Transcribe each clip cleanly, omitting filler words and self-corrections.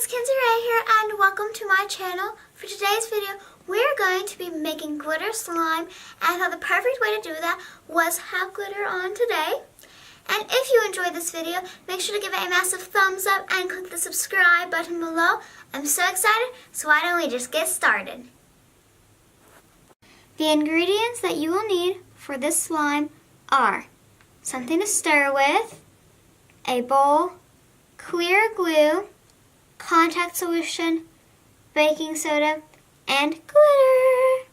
Kenzie here, and welcome to my channel. For today's video, we're going to be making glitter slime, and I thought the perfect way to do that was have glitter on today. And if you enjoyed this video, make sure to give it a massive thumbs up and click the subscribe button below. I'm so excited, so why don't we just get started? The ingredients that you will need for this slime are something to stir with, a bowl, clear glue, contact solution, baking soda, and glitter.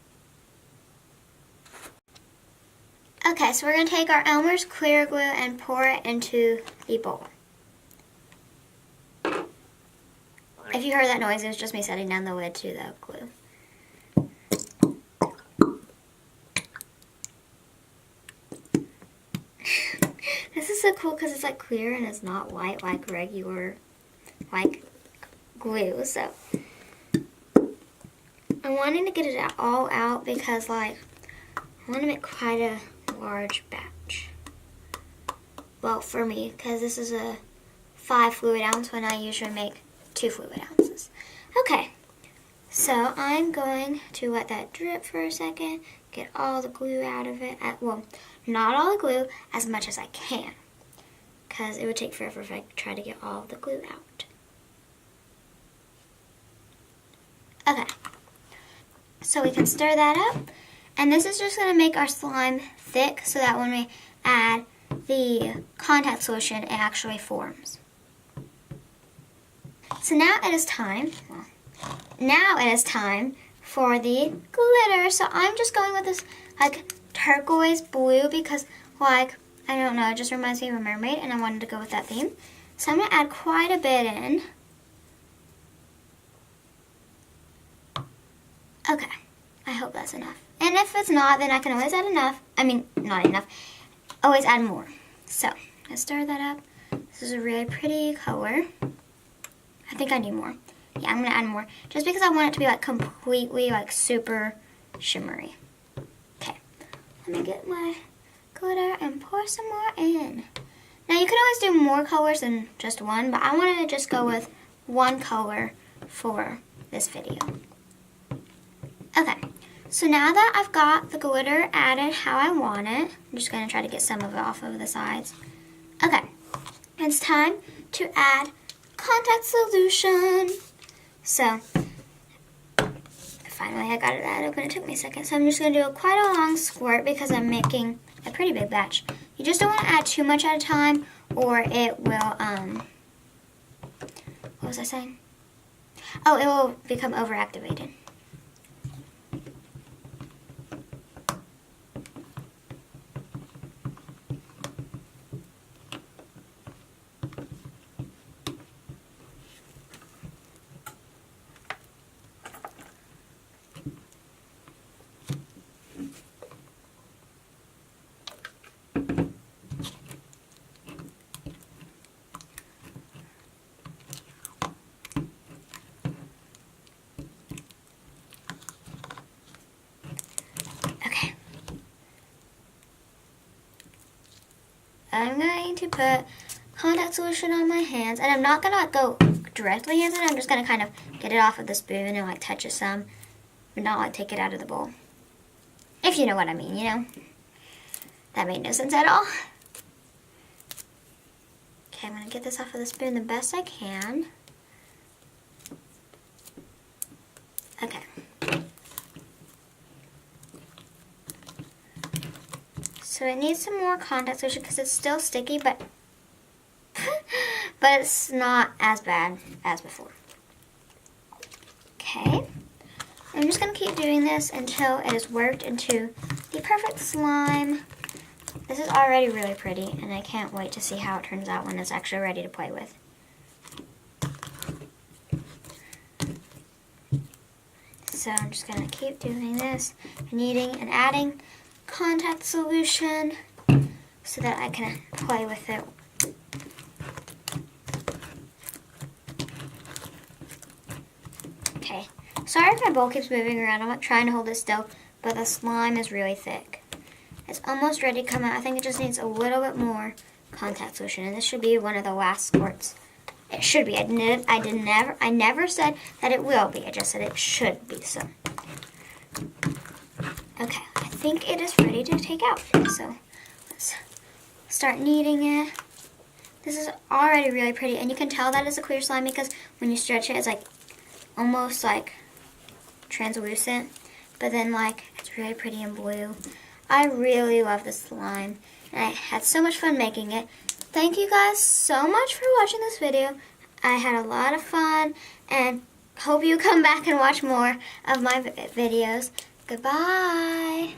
Okay, so we're going to take our Elmer's clear glue and pour it into the bowl. If you heard that noise, it was just me setting down the lid to the glue. This is so cool because it's like clear and it's not white like regular glue. So I'm wanting to get it all out because I want to make quite a large batch. Well, for me, because this is a 5 fluid ounce when I usually make 2 fluid ounces. Okay, so I'm going to let that drip for a second, get all the glue out of it. Well, not all the glue, as much as I can, because it would take forever if I try to get all the glue out. Okay, so we can stir that up, and this is just going to make our slime thick so that when we add the contact solution, it actually forms. So now it is time, for the glitter. So I'm just going with this turquoise blue because I don't know, it just reminds me of a mermaid and I wanted to go with that theme. So I'm going to add quite a bit in. Okay, I hope that's enough. And if it's not, then I can always add enough. Not enough. Always add more. So, let's stir that up. This is a really pretty color. I think I need more. Yeah, I'm going to add more. Just because I want it to be completely super shimmery. Okay, let me get my glitter and pour some more in. Now, you can always do more colors than just one, but I wanted to just go with one color for this video. Okay, so now that I've got the glitter added how I want it, I'm just going to try to get some of it off of the sides. Okay, it's time to add contact solution. So, finally I got it that open. It took me a second. So I'm just going to do quite a long squirt because I'm making a pretty big batch. You just don't want to add too much at a time or it will, what was I saying? Oh, it will become overactivated. I'm going to put contact solution on my hands, and I'm not going to go directly into it. I'm just going to kind of get it off of the spoon and touch it some, but not take it out of the bowl. If you know what I mean, you know. That made no sense at all. Okay, I'm going to get this off of the spoon the best I can. Okay. So it needs some more contact solution because it's still sticky, but it's not as bad as before. Okay, I'm just going to keep doing this until it is worked into the perfect slime. This is already really pretty, and I can't wait to see how it turns out when it's actually ready to play with. So I'm just going to keep doing this, kneading and adding contact solution so that I can play with it. Okay, sorry if my bowl keeps moving around. I'm trying to hold it still, but the slime is really thick. It's almost ready to come out. I think it just needs a little bit more contact solution, and this should be one of the last squirts It should be. I never said that it will be. I just said it should be. So, okay, I think it is ready to take out. So, let's start kneading it. This is already really pretty, and you can tell that it's a clear slime because when you stretch it, it's like almost like translucent, but then like it's really pretty and blue. I really love this slime, and I had so much fun making it. Thank you guys so much for watching this video. I had a lot of fun, and hope you come back and watch more of my videos. Goodbye.